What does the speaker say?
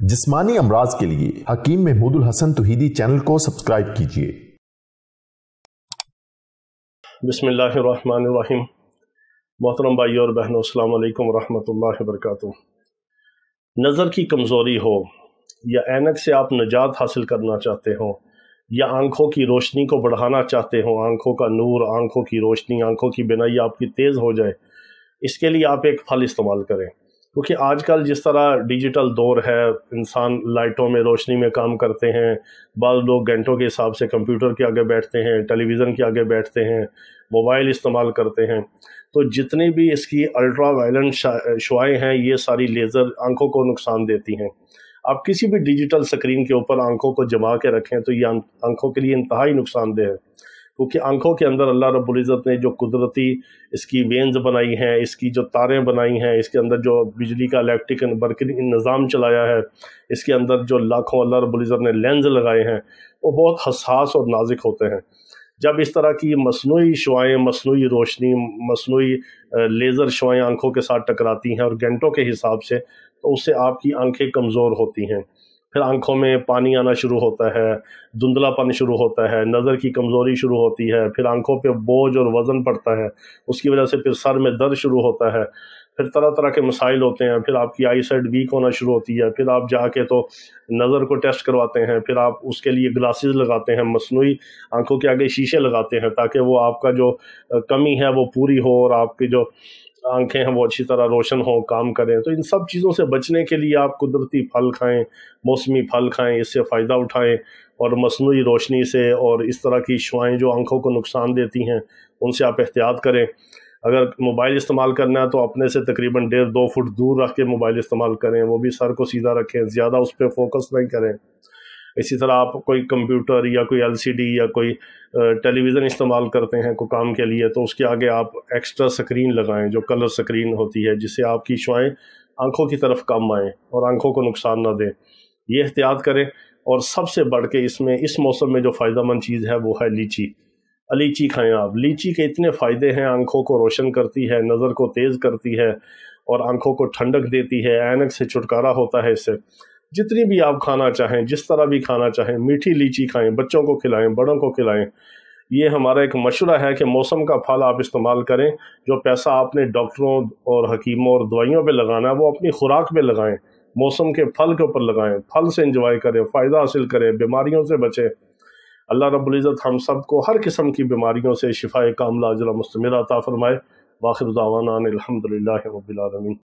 जिस्मानी अमराज के लिए हकीम महमूदुल हसन तौहीदी चैनल को सब्सक्राइब कीजिए। बिस्मिल्लाहिर्रहमानिर्रहीम। मोहतरम भाइयों और बहनों, अस्सलाम वालेकुम रहमतुल्लाहि व बरकातुहू। नज़र की कमज़ोरी हो या ऐनक से आप निजात हासिल करना चाहते हो या आँखों की रोशनी को बढ़ाना चाहते हो, आँखों का नूर, आँखों की रोशनी, आँखों की बिनाई आपकी तेज़ हो जाए, इसके लिए आप एक फल इस्तेमाल करें। क्योंकि आजकल जिस तरह डिजिटल दौर है, इंसान लाइटों में रोशनी में काम करते हैं, बाद लोग घंटों के हिसाब से कंप्यूटर के आगे बैठते हैं, टेलीविज़न के आगे बैठते हैं, मोबाइल इस्तेमाल करते हैं, तो जितनी भी इसकी अल्ट्रा वायलेंट शुआएँ हैं, ये सारी लेज़र आंखों को नुकसान देती हैं। आप किसी भी डिजिटल स्क्रीन के ऊपर आंखों को जमा के रखें तो ये आंखों के लिए इंतहाई नुकसानदेह है। क्योंकि आंखों के अंदर अल्लाह रब्बुल इज़्ज़त ने जो कुदरती इसकी वेन्स बनाई हैं, इसकी जो तारें बनाई हैं, इसके अंदर जो बिजली का इलेक्ट्रिक बरकनी निज़ाम चलाया है, इसके अंदर जो लाखों अल्लाह रब्बुल इज़्ज़त ने लेंस लगाए हैं, वो बहुत हसास और नाजुक होते हैं। जब इस तरह की मसनूई शुआएँ, मसनूई रोशनी, मसनूई लेज़र शुआएँ आँखों के साथ टकराती हैं और घंटों के हिसाब से, तो उससे आपकी आँखें कमज़ोर होती हैं। फिर आँखों में पानी आना शुरू होता है, धुंधलापन शुरू होता है, नज़र की कमज़ोरी शुरू होती है, फिर आँखों पे बोझ और वज़न पड़ता है, उसकी वजह से फिर सर में दर्द शुरू होता है, फिर तरह तरह के मसाइल होते हैं, फिर आपकी आई साइट वीक होना शुरू होती है, फिर आप जाके तो नज़र को टेस्ट करवाते हैं, फिर आप उसके लिए ग्लासेस लगाते हैं, मसनूई आँखों के आगे शीशे लगाते हैं ताकि वो आपका जो कमी है वो पूरी हो और आपकी जो आंखें हैं वो अच्छी तरह रोशन हो, काम करें। तो इन सब चीज़ों से बचने के लिए आप कुदरती फल खाएं, मौसमी फल खाएं, इससे फ़ायदा उठाएं और मसनूई रोशनी से और इस तरह की शुआएँ जो आंखों को नुकसान देती हैं उनसे आप एहतियात करें। अगर मोबाइल इस्तेमाल करना है तो अपने से तकरीबन 1.5-2 फुट दूर रख के मोबाइल इस्तेमाल करें, वो भी सर को सीधा रखें, ज़्यादा उस पर फोकस नहीं करें। इसी तरह आप कोई कंप्यूटर या कोई LCD या कोई टेलीविज़न इस्तेमाल करते हैं कोई काम के लिए, तो उसके आगे आप एक्स्ट्रा स्क्रीन लगाएं जो कलर स्क्रीन होती है, जिससे आपकी शुआएँ आँखों की तरफ कम आएँ और आँखों को नुकसान ना दें। ये एहतियात करें। और सबसे बढ़ के इसमें इस मौसम में जो फ़ायदेमंद चीज़ है वो है लीची। लीची खाएँ आप। लीची के इतने फ़ायदे हैं, आँखों को रोशन करती है, नज़र को तेज़ करती है और आँखों को ठंडक देती है, ऐनक से छुटकारा होता है इससे। जितनी भी आप खाना चाहें, जिस तरह भी खाना चाहें, मीठी लीची खाएं, बच्चों को खिलाएं, बड़ों को खिलाएं। ये हमारा एक मशवरा है कि मौसम का फल आप इस्तेमाल करें। जो पैसा आपने डॉक्टरों और हकीमों और दवाइयों पे लगाना है वो अपनी खुराक पे लगाएं, मौसम के फल के ऊपर लगाएं, फल से एंजॉय करें, फ़ायदा हासिल करें, बीमारियों से बचें। अल्लाह रब्बुल इज़्ज़त हम सब को हर किस्म की बीमारियों से शिफाए कामिला अजला मुस्तमिरा अता फरमाए। वाखिर दावाना अनिल हम्दुलिल्लाहि रब्बिल आलमीन।